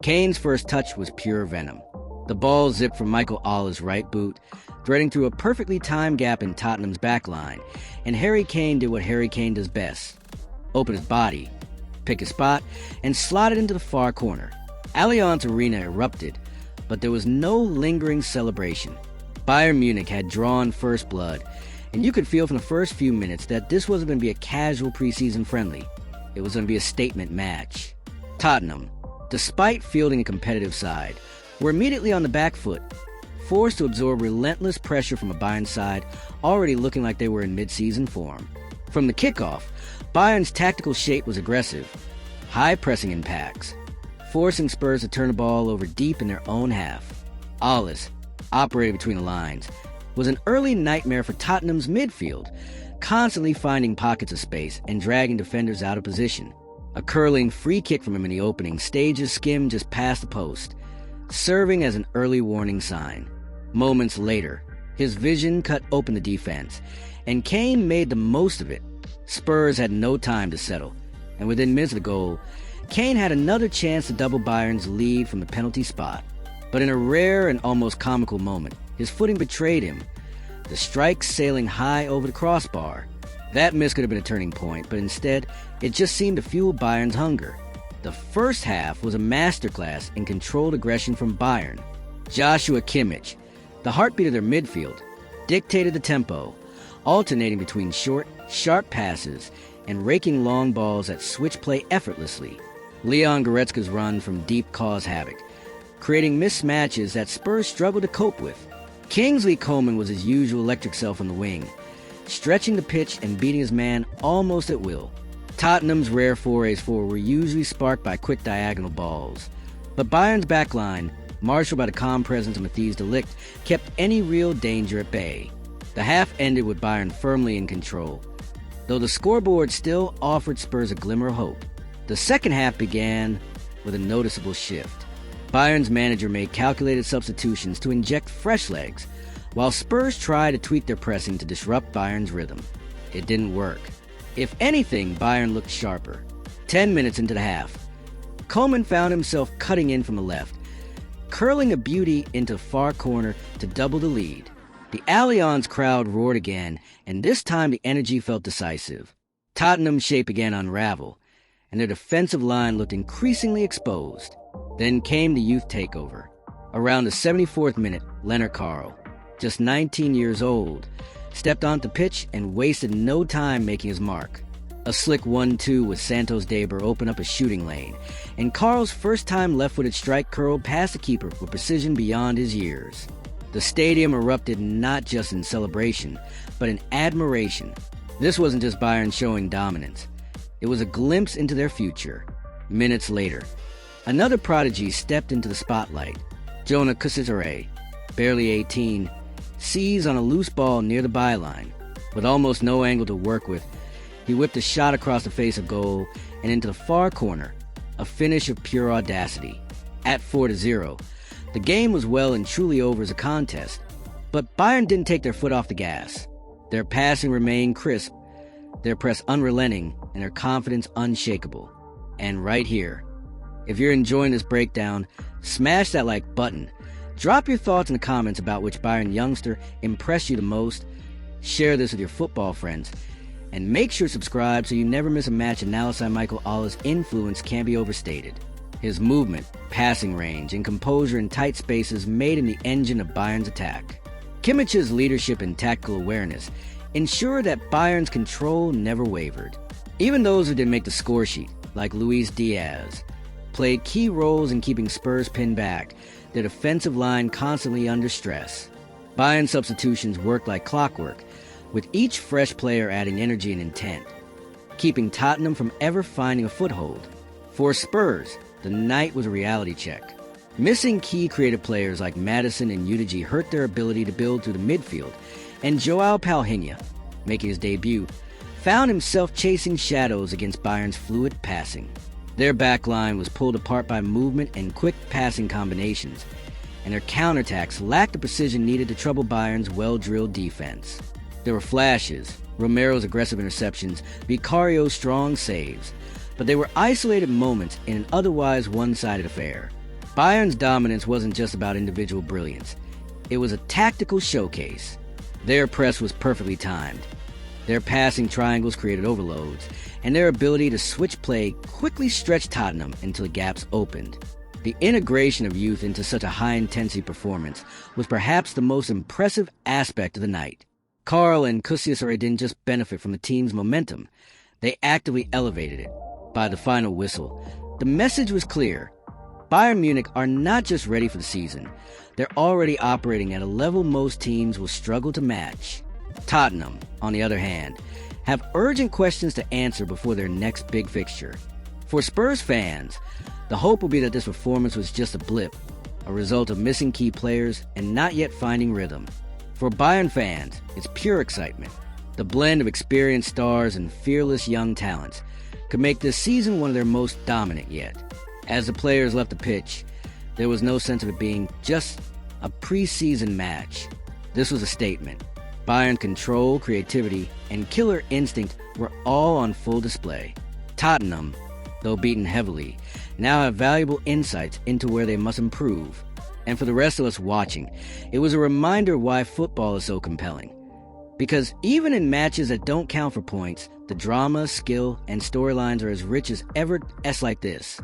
Kane's first touch was pure venom. The ball zipped from Michael Allah's right boot, threading through a perfectly timed gap in Tottenham's backline, and Harry Kane did what Harry Kane does best: open his body, pick his spot, and slot it into the far corner. Allianz Arena erupted, but there was no lingering celebration. Bayern Munich had drawn first blood, and you could feel from the first few minutes that this wasn't going to be a casual preseason friendly. It was going to be a statement match. Tottenham, despite fielding a competitive side, were immediately on the back foot, forced to absorb relentless pressure from a Bayern side already looking like they were in mid-season form. From the kickoff, Bayern's tactical shape was aggressive, high pressing impacts, forcing Spurs to turn the ball over deep in their own half. Alles, operating between the lines, was an early nightmare for Tottenham's midfield, constantly finding pockets of space and dragging defenders out of position. A curling free kick from him in the opening staged a skim just past the post, serving as an early warning sign. Moments later, his vision cut open the defense, and Kane made the most of it. Spurs had no time to settle, and within minutes of the goal, Kane had another chance to double Bayern's lead from the penalty spot. But in a rare and almost comical moment, his footing betrayed him, the strike sailing high over the crossbar. That miss could have been a turning point, but instead, it just seemed to fuel Bayern's hunger. The first half was a masterclass in controlled aggression from Bayern. Joshua Kimmich, the heartbeat of their midfield, dictated the tempo, alternating between short, sharp passes and raking long balls that switch play effortlessly. Leon Goretzka's run from deep caused havoc, creating mismatches that Spurs struggled to cope with. Kingsley Coman was his usual electric self on the wing, stretching the pitch and beating his man almost at will. Tottenham's rare forays forward were usually sparked by quick diagonal balls, but Bayern's backline, marshaled by the calm presence of Matthijs de Ligt, kept any real danger at bay. The half ended with Bayern firmly in control, though the scoreboard still offered Spurs a glimmer of hope. The second half began with a noticeable shift. Bayern's manager made calculated substitutions to inject fresh legs, while Spurs tried to tweak their pressing to disrupt Bayern's rhythm. It didn't work. If anything, Bayern looked sharper. 10 minutes into the half, Coman found himself cutting in from the left, curling a beauty into far corner to double the lead. The Allianz crowd roared again, and this time the energy felt decisive. Tottenham's shape began to unravel, and their defensive line looked increasingly exposed. Then came the youth takeover. Around the 74th minute, Lennart Karl, just 19 years old, stepped onto the pitch and wasted no time making his mark. A slick 1-2 with Santos Daber opened up a shooting lane, and Karl's first-time left-footed strike curled past the keeper with precision beyond his years. The stadium erupted not just in celebration, but in admiration. This wasn't just Bayern showing dominance. It was a glimpse into their future. Minutes later, another prodigy stepped into the spotlight. Jonah Kusi-Asare, barely 18, seized on a loose ball near the byline. With almost no angle to work with, he whipped a shot across the face of goal and into the far corner, a finish of pure audacity. At 4-0, the game was well and truly over as a contest, but Bayern didn't take their foot off the gas. Their passing remained crisp, their press unrelenting, and their confidence unshakable. And right here, if you're enjoying this breakdown, smash that like button. Drop your thoughts in the comments about which Bayern youngster impressed you the most. Share this with your football friends. And make sure to subscribe so you never miss a match analysis on Michael Allah's influence can't be overstated. His movement, passing range, and composure in tight spaces made him the engine of Bayern's attack. Kimmich's leadership and tactical awareness ensured that Bayern's control never wavered. Even those who didn't make the score sheet, like Luis Diaz, played key roles in keeping Spurs pinned back, their defensive line constantly under stress. Bayern substitutions worked like clockwork, with each fresh player adding energy and intent, keeping Tottenham from ever finding a foothold. For Spurs, the night was a reality check. Missing key creative players like Madison and Udigi hurt their ability to build through the midfield, and Joao Palhinha, making his debut, found himself chasing shadows against Bayern's fluid passing. Their backline was pulled apart by movement and quick passing combinations, and their counterattacks lacked the precision needed to trouble Bayern's well-drilled defense. There were flashes, Romero's aggressive interceptions, Vicario's strong saves, but they were isolated moments in an otherwise one-sided affair. Bayern's dominance wasn't just about individual brilliance. It was a tactical showcase. Their press was perfectly timed. Their passing triangles created overloads, and their ability to switch play quickly stretched Tottenham until the gaps opened. The integration of youth into such a high-intensity performance was perhaps the most impressive aspect of the night. Karl and Kusi-Asare didn't just benefit from the team's momentum, they actively elevated it. By the final whistle, the message was clear. Bayern Munich are not just ready for the season, they're already operating at a level most teams will struggle to match. Tottenham, on the other hand, have urgent questions to answer before their next big fixture. For Spurs fans, the hope will be that this performance was just a blip, a result of missing key players and not yet finding rhythm. For Bayern fans, it's pure excitement. The blend of experienced stars and fearless young talents could make this season one of their most dominant yet. As the players left the pitch, there was no sense of it being just a preseason match. This was a statement. Bayern control, creativity, and killer instinct were all on full display. Tottenham, though beaten heavily, now have valuable insights into where they must improve. And for the rest of us watching, it was a reminder why football is so compelling. Because even in matches that don't count for points, the drama, skill, and storylines are as rich as ever like this.